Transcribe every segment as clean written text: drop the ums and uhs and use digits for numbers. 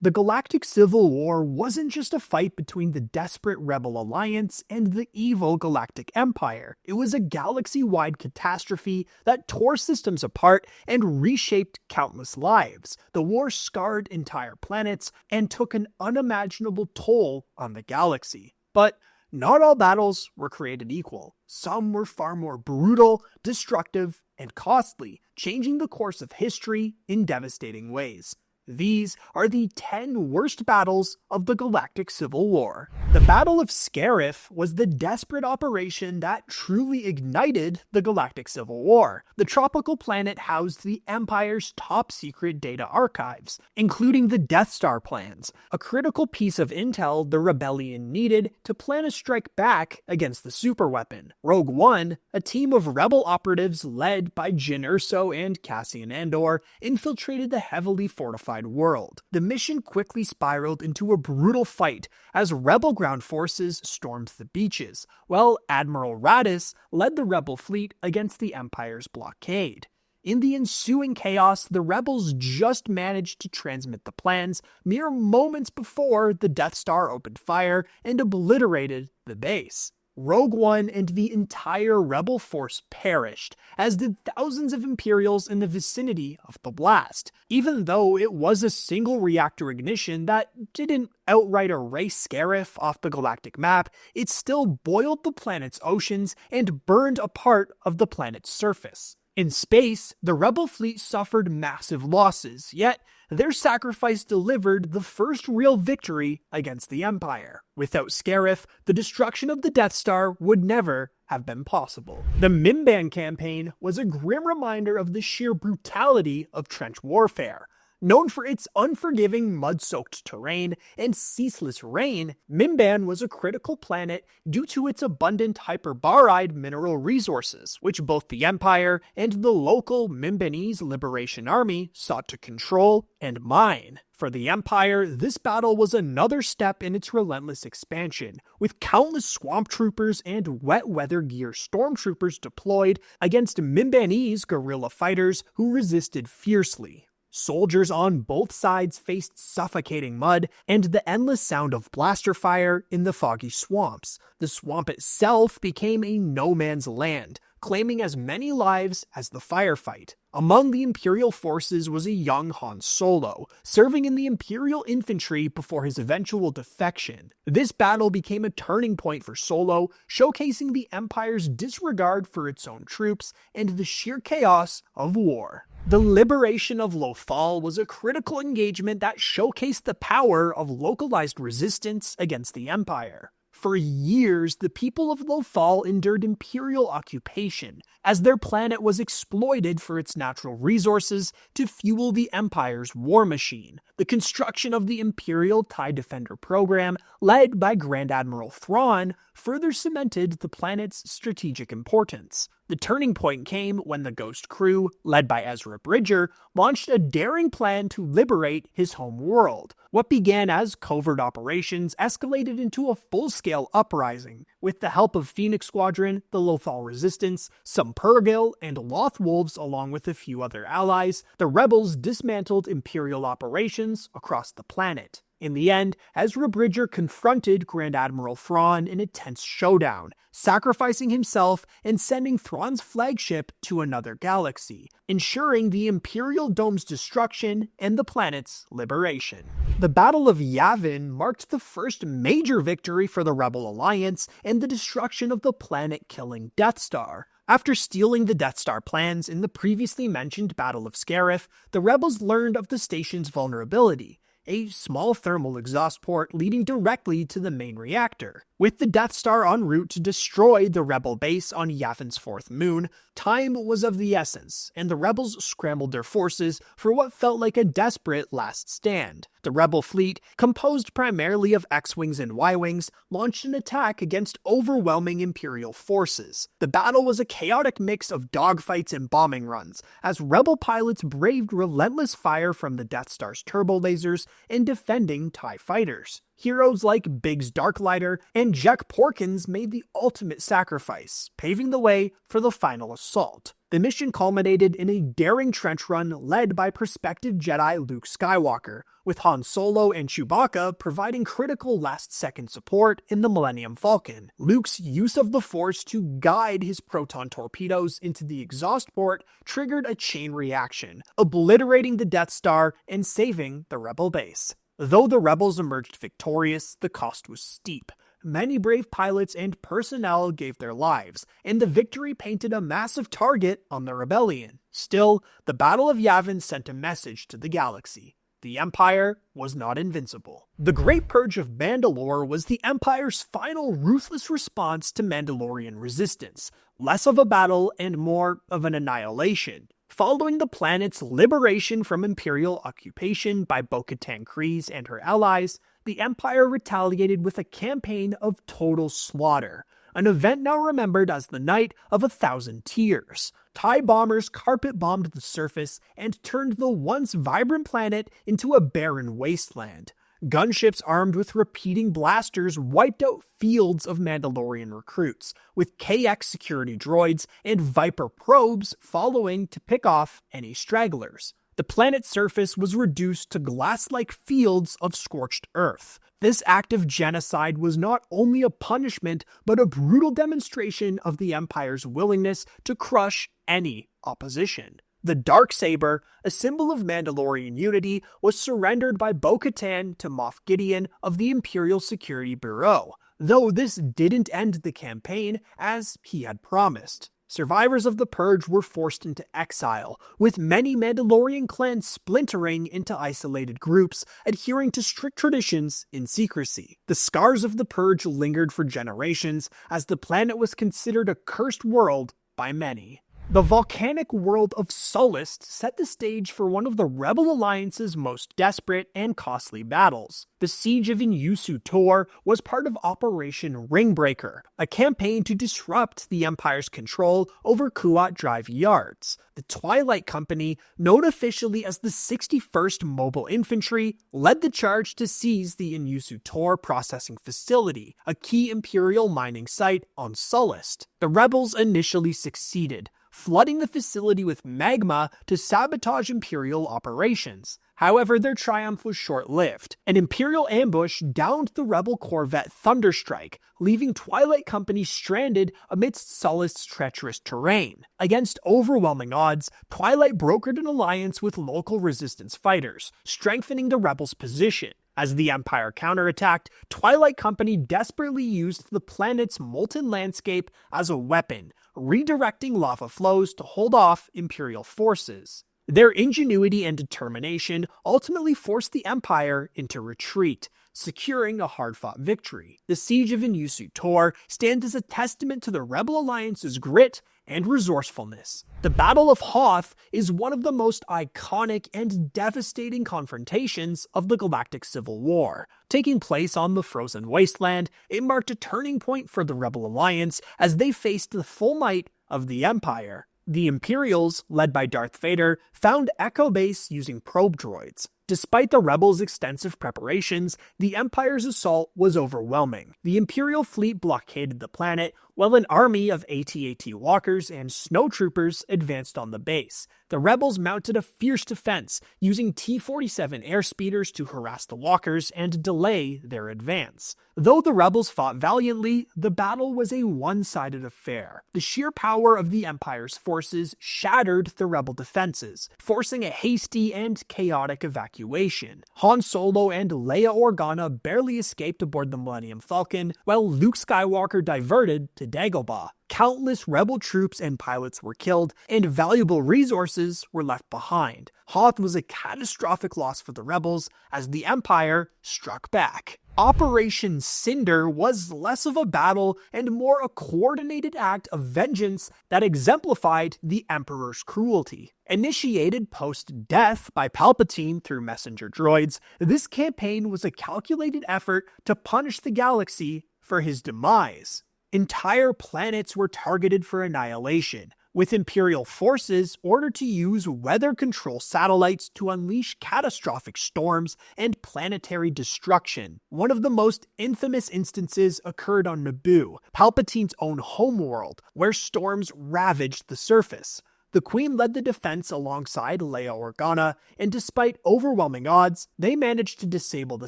The Galactic Civil War wasn't just a fight between the desperate Rebel Alliance and the evil Galactic Empire. It was a galaxy-wide catastrophe that tore systems apart and reshaped countless lives. The war scarred entire planets and took an unimaginable toll on the galaxy. But not all battles were created equal. Some were far more brutal, destructive, and costly, changing the course of history in devastating ways. These are the 10 worst battles of the Galactic Civil War. The Battle of Scarif was the desperate operation that truly ignited the Galactic Civil War. The tropical planet housed the Empire's top-secret data archives, including the Death Star plans, a critical piece of intel the Rebellion needed to plan a strike back against the superweapon. Rogue One, a team of Rebel operatives led by Jyn Erso and Cassian Andor, infiltrated the heavily fortified world. The mission quickly spiraled into a brutal fight as Rebel ground forces stormed the beaches, while Admiral Raddus led the Rebel fleet against the Empire's blockade. In the ensuing chaos, the Rebels just managed to transmit the plans mere moments before the Death Star opened fire and obliterated the base. Rogue One and the entire Rebel force perished, as did thousands of Imperials in the vicinity of the blast. Even though it was a single reactor ignition that didn't outright erase Scarif off the galactic map, it still boiled the planet's oceans and burned a part of the planet's surface. In space, the Rebel fleet suffered massive losses, yet their sacrifice delivered the first real victory against the Empire. Without Scarif, the destruction of the Death Star would never have been possible. The Mimban campaign was a grim reminder of the sheer brutality of trench warfare. Known for its unforgiving mud-soaked terrain and ceaseless rain, Mimban was a critical planet due to its abundant hyperbaride mineral resources, which both the Empire and the local Mimbanese Liberation Army sought to control and mine. For the Empire, this battle was another step in its relentless expansion, with countless swamp troopers and wet weather gear stormtroopers deployed against Mimbanese guerrilla fighters who resisted fiercely. Soldiers on both sides faced suffocating mud and the endless sound of blaster fire in the foggy swamps. The swamp itself became a no-man's land, claiming as many lives as the firefight. Among the Imperial forces was a young Han Solo, serving in the Imperial infantry before his eventual defection. This battle became a turning point for Solo, showcasing the Empire's disregard for its own troops and the sheer chaos of war. The liberation of Lothal was a critical engagement that showcased the power of localized resistance against the Empire. For years, the people of Lothal endured Imperial occupation, as their planet was exploited for its natural resources to fuel the Empire's war machine. The construction of the Imperial TIE Defender program, led by Grand Admiral Thrawn, further cemented the planet's strategic importance. The turning point came when the Ghost crew, led by Ezra Bridger, launched a daring plan to liberate his home world. What began as covert operations escalated into a full-scale uprising. With the help of Phoenix Squadron, the Lothal Resistance, some Purrgil, and Loth Wolves along with a few other allies, the rebels dismantled Imperial operations across the planet. In the end, Ezra Bridger confronted Grand Admiral Thrawn in a tense showdown, sacrificing himself and sending Thrawn's flagship to another galaxy, ensuring the Imperial Dome's destruction and the planet's liberation. The Battle of Yavin marked the first major victory for the Rebel Alliance and the destruction of the planet-killing Death Star. After stealing the Death Star plans in the previously mentioned Battle of Scarif, the rebels learned of the station's vulnerability, a small thermal exhaust port leading directly to the main reactor. With the Death Star en route to destroy the Rebel base on Yavin's fourth moon, time was of the essence, and the Rebels scrambled their forces for what felt like a desperate last stand. The Rebel fleet, composed primarily of X-Wings and Y-Wings, launched an attack against overwhelming Imperial forces. The battle was a chaotic mix of dogfights and bombing runs, as Rebel pilots braved relentless fire from the Death Star's turbo lasers and defending TIE fighters. Heroes like Biggs Darklighter and and Jack Porkins made the ultimate sacrifice, paving the way for the final assault. The mission culminated in a daring trench run led by prospective Jedi Luke Skywalker, with Han Solo and Chewbacca providing critical last-second support in the Millennium Falcon. Luke's use of the Force to guide his proton torpedoes into the exhaust port triggered a chain reaction, obliterating the Death Star and saving the Rebel base. Though the Rebels emerged victorious, the cost was steep. Many brave pilots and personnel gave their lives, and the victory painted a massive target on the rebellion. Still, the Battle of Yavin sent a message to the galaxy. The Empire was not invincible. The Great Purge of Mandalore was the Empire's final ruthless response to Mandalorian resistance, less of a battle and more of an annihilation. Following the planet's liberation from Imperial occupation by Bo-Katan Kryze and her allies, the Empire retaliated with a campaign of total slaughter, an event now remembered as the Night of 1,000 Tears. TIE bombers carpet-bombed the surface and turned the once vibrant planet into a barren wasteland. Gunships armed with repeating blasters wiped out fields of Mandalorian recruits, with KX security droids and Viper probes following to pick off any stragglers. The planet's surface was reduced to glass-like fields of scorched earth. This act of genocide was not only a punishment, but a brutal demonstration of the Empire's willingness to crush any opposition. The Darksaber, a symbol of Mandalorian unity, was surrendered by Bo-Katan to Moff Gideon of the Imperial Security Bureau, though this didn't end the campaign as he had promised. Survivors of the Purge were forced into exile, with many Mandalorian clans splintering into isolated groups, adhering to strict traditions in secrecy. The scars of the Purge lingered for generations, as the planet was considered a cursed world by many. The volcanic world of Sullust set the stage for one of the Rebel Alliance's most desperate and costly battles. The Siege of Inyusu Tor was part of Operation Ringbreaker, a campaign to disrupt the Empire's control over Kuat Drive Yards. The Twilight Company, known officially as the 61st Mobile Infantry, led the charge to seize the Inyusu Tor processing facility, a key Imperial mining site on Sullust. The rebels initially succeeded, flooding the facility with magma to sabotage Imperial operations. However, their triumph was short-lived. An Imperial ambush downed the rebel corvette Thunderstrike, leaving Twilight Company stranded amidst Sullust's treacherous terrain. Against overwhelming odds, Twilight brokered an alliance with local resistance fighters, strengthening the rebels' position. As the Empire counterattacked, Twilight Company desperately used the planet's molten landscape as a weapon, redirecting lava flows to hold off Imperial forces. Their ingenuity and determination ultimately forced the Empire into retreat, securing a hard-fought victory. The Siege of Inyusu Tor stands as a testament to the Rebel Alliance's grit and resourcefulness. The Battle of Hoth is one of the most iconic and devastating confrontations of the Galactic Civil War. Taking place on the frozen wasteland, it marked a turning point for the Rebel Alliance as they faced the full might of the Empire. The Imperials, led by Darth Vader, found Echo Base using probe droids. Despite the rebels' extensive preparations, the Empire's assault was overwhelming. The Imperial fleet blockaded the planet, while an army of AT-AT walkers and snowtroopers advanced on the base. The rebels mounted a fierce defense, using T-47 airspeeders to harass the walkers and delay their advance. Though the rebels fought valiantly, the battle was a one-sided affair. The sheer power of the Empire's forces shattered the rebel defenses, forcing a hasty and chaotic evacuation. Han Solo and Leia Organa barely escaped aboard the Millennium Falcon, while Luke Skywalker diverted to Dagobah. Countless rebel troops and pilots were killed, and valuable resources were left behind. Hoth was a catastrophic loss for the rebels as the Empire struck back. Operation Cinder was less of a battle and more a coordinated act of vengeance that exemplified the Emperor's cruelty. Initiated post-death by Palpatine through messenger droids, this campaign was a calculated effort to punish the galaxy for his demise. Entire planets were targeted for annihilation, with Imperial forces ordered to use weather control satellites to unleash catastrophic storms and planetary destruction. One of the most infamous instances occurred on Naboo, Palpatine's own homeworld, where storms ravaged the surface. The Queen led the defense alongside Leia Organa, and despite overwhelming odds, they managed to disable the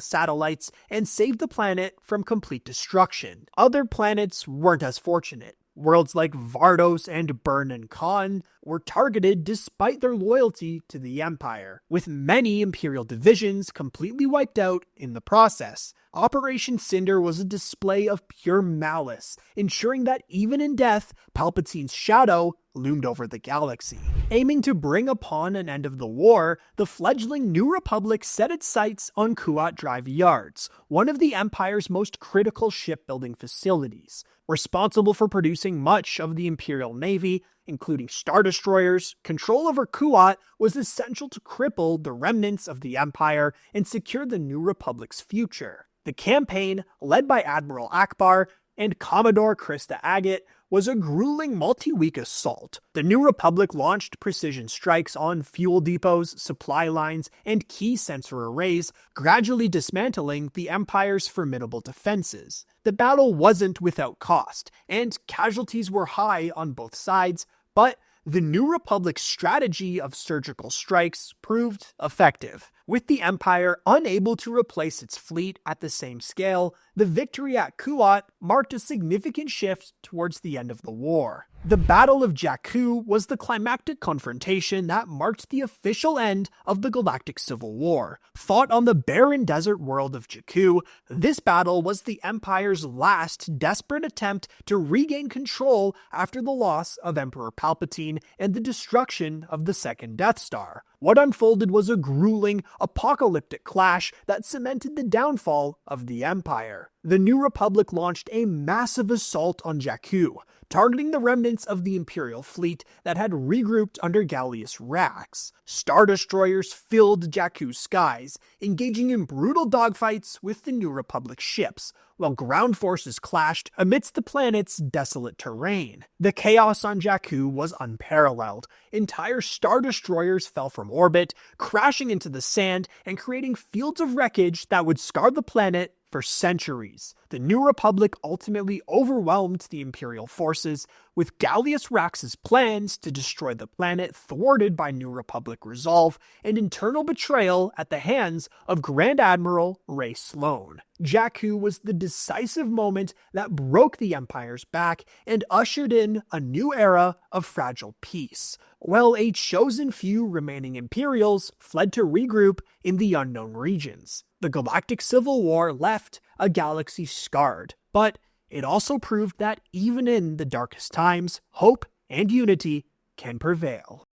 satellites and save the planet from complete destruction. Other planets weren't as fortunate. Worlds like Vardos and Burn and Khan were targeted despite their loyalty to the Empire, with many Imperial divisions completely wiped out in the process. Operation Cinder was a display of pure malice, ensuring that even in death, Palpatine's shadow loomed over the galaxy. Aiming to bring upon an end of the war, the fledgling New Republic set its sights on Kuat Drive Yards, one of the Empire's most critical shipbuilding facilities. Responsible for producing much of the Imperial Navy, including Star Destroyers, control over Kuat was essential to cripple the remnants of the Empire and secure the New Republic's future. The campaign, led by Admiral Akbar and Commodore Krista Agate, was a grueling multi-week assault. The New Republic launched precision strikes on fuel depots, supply lines, and key sensor arrays, gradually dismantling the Empire's formidable defenses. The battle wasn't without cost, and casualties were high on both sides, but the New Republic's strategy of surgical strikes proved effective. With the Empire unable to replace its fleet at the same scale, the victory at Kuat marked a significant shift towards the end of the war. The Battle of Jakku was the climactic confrontation that marked the official end of the Galactic Civil War. Fought on the barren desert world of Jakku, this battle was the Empire's last desperate attempt to regain control after the loss of Emperor Palpatine and the destruction of the second Death Star. What unfolded was a grueling, apocalyptic clash that cemented the downfall of the Empire. The New Republic launched a massive assault on Jakku, targeting the remnants of the Imperial fleet that had regrouped under Gallius Rax. Star Destroyers filled Jakku's skies, engaging in brutal dogfights with the New Republic ships, while ground forces clashed amidst the planet's desolate terrain. The chaos on Jakku was unparalleled. Entire Star Destroyers fell from orbit, crashing into the sand and creating fields of wreckage that would scar the planet for centuries. The New Republic ultimately overwhelmed the Imperial forces, with Gallius Rax's plans to destroy the planet thwarted by New Republic resolve and internal betrayal at the hands of Grand Admiral Ray Sloane. Jakku was the decisive moment that broke the Empire's back and ushered in a new era of fragile peace, while a chosen few remaining Imperials fled to regroup in the unknown regions. The Galactic Civil War left a galaxy scarred, but it also proved that even in the darkest times, hope and unity can prevail.